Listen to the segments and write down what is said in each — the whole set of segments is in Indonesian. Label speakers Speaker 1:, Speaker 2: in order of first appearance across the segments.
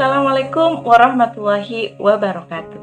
Speaker 1: Assalamualaikum warahmatullahi wabarakatuh.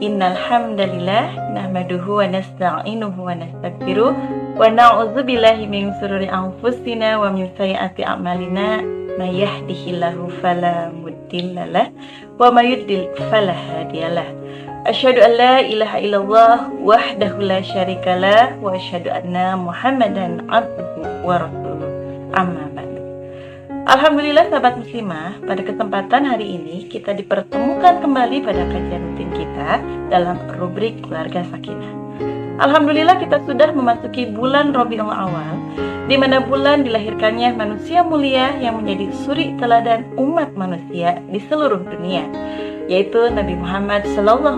Speaker 1: Innal hamdalillah nahmaduhu wa nasta'inuhu wa nastaghfiruh wa na'udzu billahi min shururi anfusina wa min sayyiati a'malina may yahdihillahu fala mudhillalah wa may yudlil fala hadiyalah. Asyhadu an la ilaha illallah wahdahu la syarikalah wa asyhadu anna Muhammadan abduhu wa rasuluh. Amma ba'du. Alhamdulillah sahabat muslimah, pada kesempatan hari ini kita dipertemukan kembali pada kajian rutin kita dalam rubrik Keluarga Sakinah. Alhamdulillah kita sudah memasuki bulan Rabiul Awal, di mana bulan dilahirkannya manusia mulia yang menjadi suri teladan umat manusia di seluruh dunia, yaitu Nabi Muhammad SAW.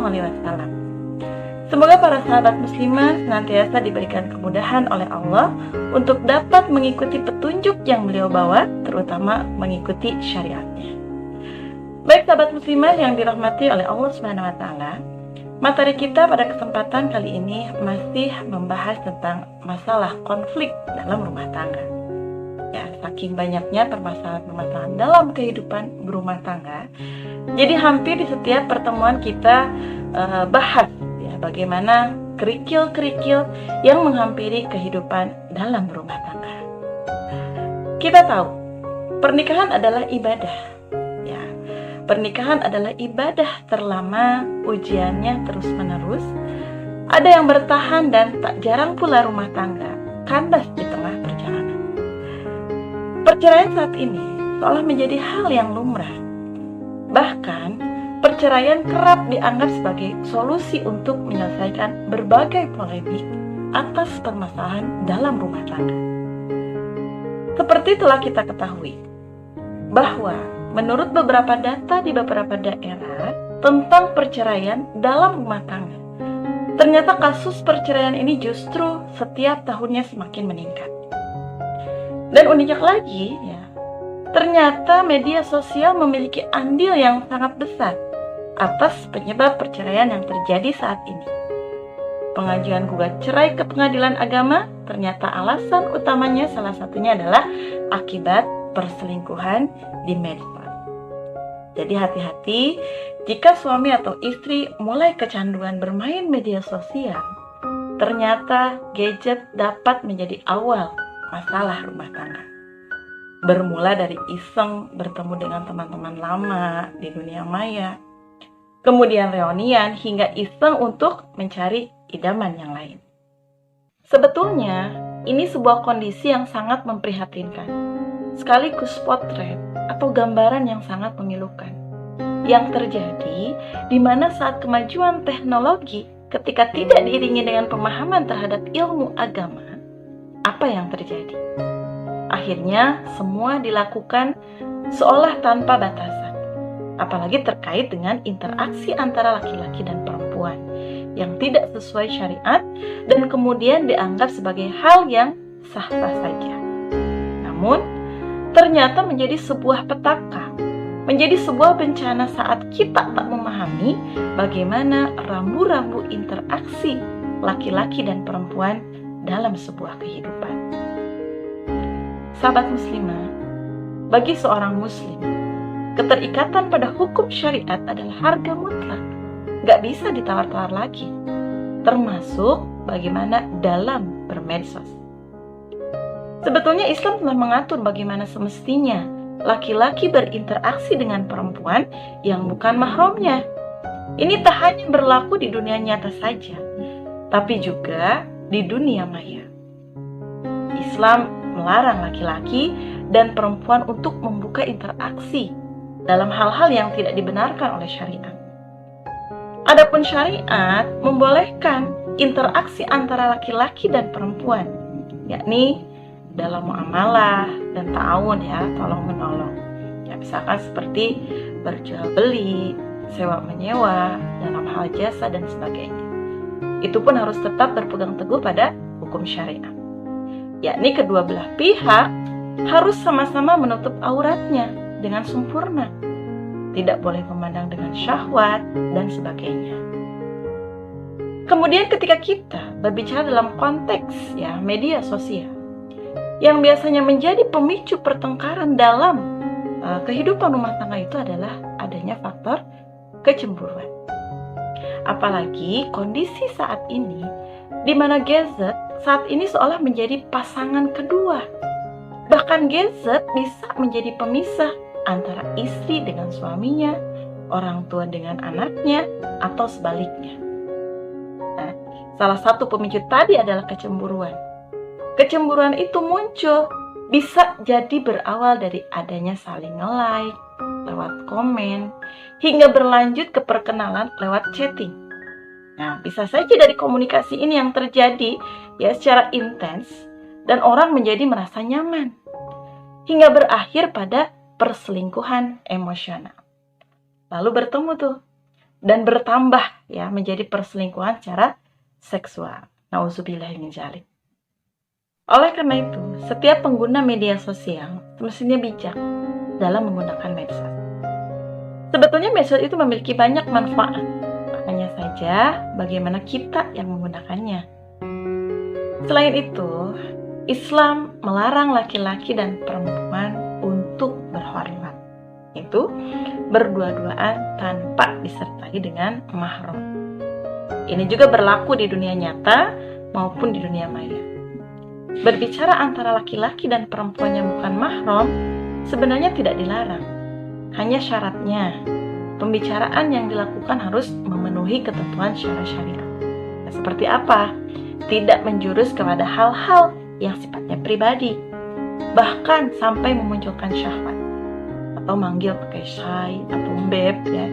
Speaker 1: Semoga para sahabat muslimah senantiasa diberikan kemudahan oleh Allah untuk dapat mengikuti petunjuk yang beliau bawa, terutama mengikuti syariatnya. Baik sahabat muslimah yang dirahmati oleh Allah SWT, materi kita pada kesempatan kali ini masih membahas tentang masalah konflik dalam rumah tangga. Ya, saking banyaknya permasalahan-permasalahan dalam kehidupan berumah tangga, jadi hampir di setiap pertemuan kita bahas bagaimana kerikil-kerikil yang menghampiri kehidupan dalam rumah tangga. Kita tahu, pernikahan adalah ibadah. Ya, pernikahan adalah ibadah terlama, ujiannya terus-menerus. Ada yang bertahan dan tak jarang pula rumah tangga kandas di tengah perjalanan. Perceraian saat ini seolah menjadi hal yang lumrah. Bahkan perceraian kerap dianggap sebagai solusi untuk menyelesaikan berbagai polemik atas permasalahan dalam rumah tangga. Seperti telah kita ketahui, bahwa menurut beberapa data di beberapa daerah tentang perceraian dalam rumah tangga, ternyata kasus perceraian ini justru setiap tahunnya semakin meningkat. Dan uniknya lagi, ternyata media sosial memiliki andil yang sangat besar atas penyebab perceraian yang terjadi saat ini. Pengajuan gugat cerai ke pengadilan agama, ternyata alasan utamanya salah satunya adalah akibat perselingkuhan di medsos. Jadi hati-hati jika suami atau istri mulai kecanduan bermain media sosial, ternyata gadget dapat menjadi awal masalah rumah tangga. Bermula dari iseng bertemu dengan teman-teman lama di dunia maya, kemudian reunian hingga iseng untuk mencari idaman yang lain. Sebetulnya, ini sebuah kondisi yang sangat memprihatinkan, sekaligus potret atau gambaran yang sangat memilukan, yang terjadi di mana saat kemajuan teknologi ketika tidak diiringi dengan pemahaman terhadap ilmu agama, apa yang terjadi? Akhirnya, semua dilakukan seolah tanpa batasan, apalagi terkait dengan interaksi antara laki-laki dan perempuan yang tidak sesuai syariat dan kemudian dianggap sebagai hal yang sah-sah saja. Namun, ternyata menjadi sebuah petaka, menjadi sebuah bencana saat kita tak memahami bagaimana rambu-rambu interaksi laki-laki dan perempuan dalam sebuah kehidupan. Sahabat muslimah, bagi seorang muslim, keterikatan pada hukum syariat adalah harga mutlak, gak bisa ditawar-tawar lagi, termasuk bagaimana dalam bermedsos. Sebetulnya Islam telah mengatur bagaimana semestinya laki-laki berinteraksi dengan perempuan yang bukan mahramnya. Ini tak hanya berlaku di dunia nyata saja, tapi juga di dunia maya. Islam melarang laki-laki dan perempuan untuk membuka interaksi dalam hal-hal yang tidak dibenarkan oleh syariat. Adapun syariat membolehkan interaksi antara laki-laki dan perempuan, yakni dalam muamalah dan ta'awun, tolong-menolong. Misalkan seperti berjual beli, sewa menyewa, dalam hal jasa dan sebagainya. Itu pun harus tetap berpegang teguh pada hukum syariat, yakni kedua belah pihak harus sama-sama menutup auratnya dengan sempurna, tidak boleh memandang dengan syahwat dan sebagainya. Kemudian ketika kita berbicara dalam konteks media sosial, yang biasanya menjadi pemicu pertengkaran dalam kehidupan rumah tangga itu adalah adanya faktor kecemburuan. Apalagi kondisi saat ini, di mana gadget saat ini seolah menjadi pasangan kedua. Bahkan gadget bisa menjadi pemisah antara istri dengan suaminya, orang tua dengan anaknya, atau sebaliknya. Nah, salah satu pemicu tadi adalah kecemburuan. Kecemburuan itu muncul bisa jadi berawal dari adanya saling nge-like, lewat komen, hingga berlanjut ke perkenalan lewat chatting. Nah, bisa saja dari komunikasi ini yang terjadi ya secara intens dan orang menjadi merasa nyaman, hingga berakhir pada perselingkuhan emosional. Lalu bertemu tuh dan bertambah ya menjadi perselingkuhan secara seksual. Nauzubillahi min dzalik. Oleh karena itu, setiap pengguna media sosial semestinya bijak dalam menggunakan medsos. Sebetulnya medsos itu memiliki banyak manfaat. Hanya saja bagaimana kita yang menggunakannya. Selain itu, Islam melarang laki-laki dan perempuan untuk berhormat, yaitu berdua-duaan tanpa disertai dengan mahram. Ini juga berlaku di dunia nyata maupun di dunia maya. Berbicara antara laki-laki dan perempuan yang bukan mahram sebenarnya tidak dilarang. Hanya syaratnya, pembicaraan yang dilakukan harus memenuhi ketentuan syariat. Nah, seperti apa? Tidak menjurus kepada hal-hal yang sifatnya pribadi, bahkan sampai memunculkan syahwat atau manggil pakai say atau beb ya.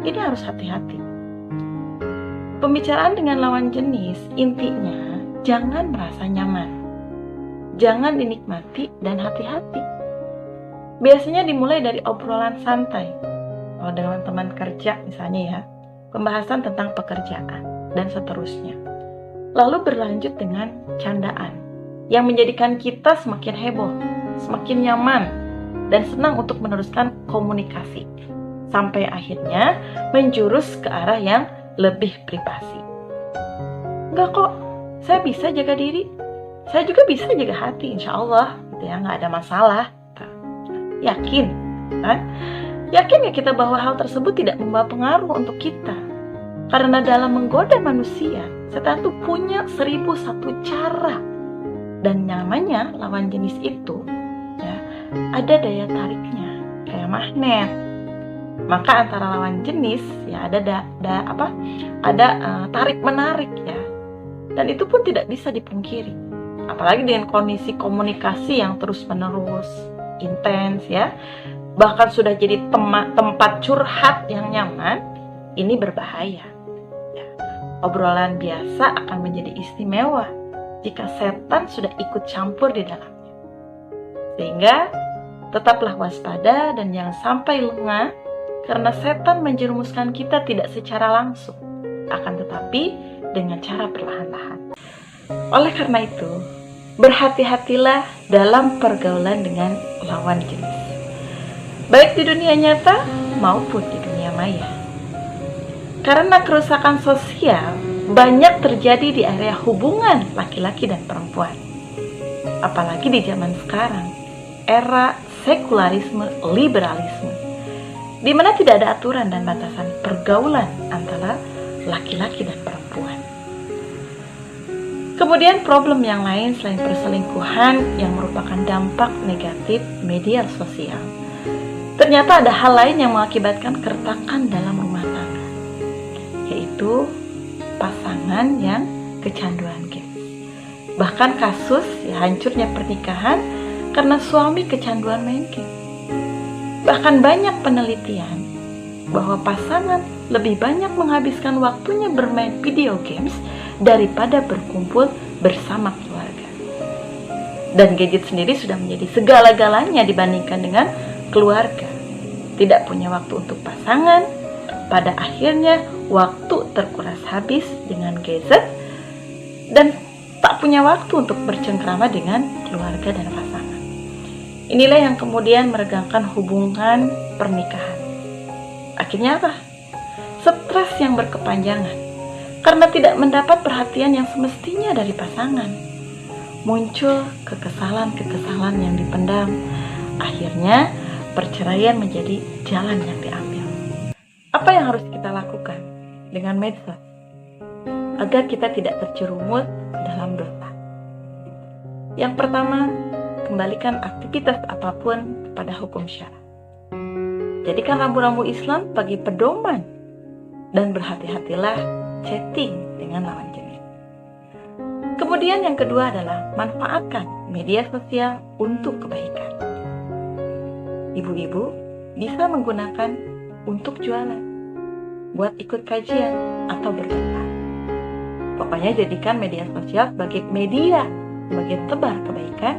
Speaker 1: Ini harus hati-hati. Pembicaraan dengan lawan jenis intinya jangan merasa nyaman, jangan dinikmati dan hati-hati. Biasanya dimulai dari obrolan santai. Kalau dengan teman kerja misalnya ya, pembahasan tentang pekerjaan dan seterusnya. Lalu berlanjut dengan candaan yang menjadikan kita semakin heboh, semakin nyaman, dan senang untuk meneruskan komunikasi. Sampai akhirnya menjurus ke arah yang lebih privasi. Enggak kok, saya bisa jaga diri, saya juga bisa jaga hati, insya Allah, gitu ya, nggak ada masalah. Yakin, kan? Yakin ya kita bahwa hal tersebut tidak membawa pengaruh untuk kita? Karena dalam menggoda manusia, setan itu punya 1001 cara. Dan namanya lawan jenis itu, ya, ada daya tariknya, kayak magnet. Maka antara lawan jenis, ya ada tarik menarik ya. Dan itu pun tidak bisa dipungkiri. Apalagi dengan kondisi komunikasi yang terus menerus, intens ya. Bahkan sudah jadi tempat curhat yang nyaman, ini berbahaya. Ya, obrolan biasa akan menjadi istimewa jika setan sudah ikut campur di dalamnya. Sehingga tetaplah waspada dan jangan sampai lengah, karena setan menjerumuskan kita tidak secara langsung, akan tetapi dengan cara perlahan-lahan. Oleh karena itu, berhati-hatilah dalam pergaulan dengan lawan jenis, baik di dunia nyata maupun di dunia maya. Karena kerusakan sosial banyak terjadi di area hubungan laki-laki dan perempuan. Apalagi di zaman sekarang, era sekularisme liberalisme, di mana tidak ada aturan dan batasan pergaulan antara laki-laki dan perempuan. Kemudian problem yang lain selain perselingkuhan yang merupakan dampak negatif media sosial, ternyata ada hal lain yang mengakibatkan keretakan dalam rumah tangga, yaitu pasangan yang kecanduan games. Bahkan kasus ya, hancurnya pernikahan karena suami kecanduan main game. Bahkan banyak penelitian bahwa pasangan lebih banyak menghabiskan waktunya bermain video games daripada berkumpul bersama keluarga. Dan gadget sendiri sudah menjadi segala-galanya dibandingkan dengan keluarga. Tidak punya waktu untuk pasangan, pada akhirnya waktu terkuras habis dengan gadget dan tak punya waktu untuk bercengkrama dengan keluarga dan pasangan. Inilah yang kemudian meregangkan hubungan pernikahan. Akhirnya apa? Stres yang berkepanjangan karena tidak mendapat perhatian yang semestinya dari pasangan. Muncul kekesalan-kekesalan yang dipendam. Akhirnya perceraian menjadi jalan yang diambil. Apa yang harus kita lakukan dengan medsos agar kita tidak terjerumus dalam dosa? Yang pertama, kembalikan aktivitas apapun kepada hukum syara. Jadikan rambu-rambu Islam sebagai pedoman dan berhati-hatilah chatting dengan lawan jenis. Kemudian yang kedua adalah manfaatkan media sosial untuk kebaikan. Ibu-ibu bisa menggunakan untuk jualan, buat ikut kajian atau berdoa. Pokoknya jadikan media sosial sebagai media, sebagai tebar kebaikan.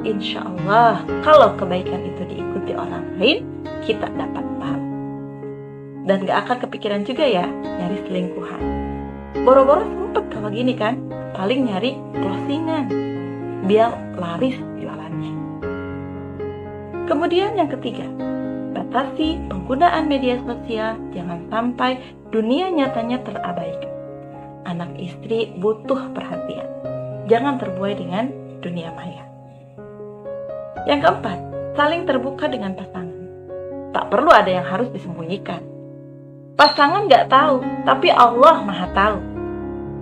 Speaker 1: Insya Allah kalau kebaikan itu diikuti orang lain, kita dapat pahala. Dan gak akan kepikiran juga ya nyari selingkuhan. Boro-boro sempet kalau gini kan, paling nyari closingan biar laris jualannya. Kemudian yang ketiga, batasi penggunaan media sosial, jangan sampai dunia nyatanya terabaikan. Anak istri butuh perhatian, jangan terbuai dengan dunia maya. Yang keempat, saling terbuka dengan pasangan. Tak perlu ada yang harus disembunyikan. Pasangan gak tahu, tapi Allah Maha tahu.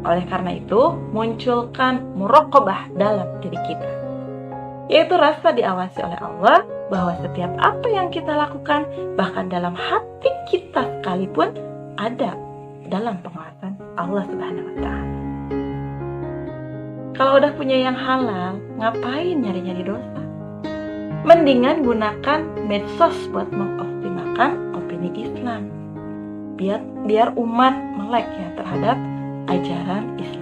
Speaker 1: Oleh karena itu, munculkan muraqabah dalam diri kita, yaitu rasa diawasi oleh Allah bahwa setiap apa yang kita lakukan, bahkan dalam hati kita sekalipun, ada dalam pengawasan Allah Subhanahu wa Ta'ala. Kalau udah punya yang halal, ngapain nyari-nyari dosa? Mendingan gunakan medsos buat mengoptimalkan opini Islam, biar umat melek ya terhadap ajaran Islam.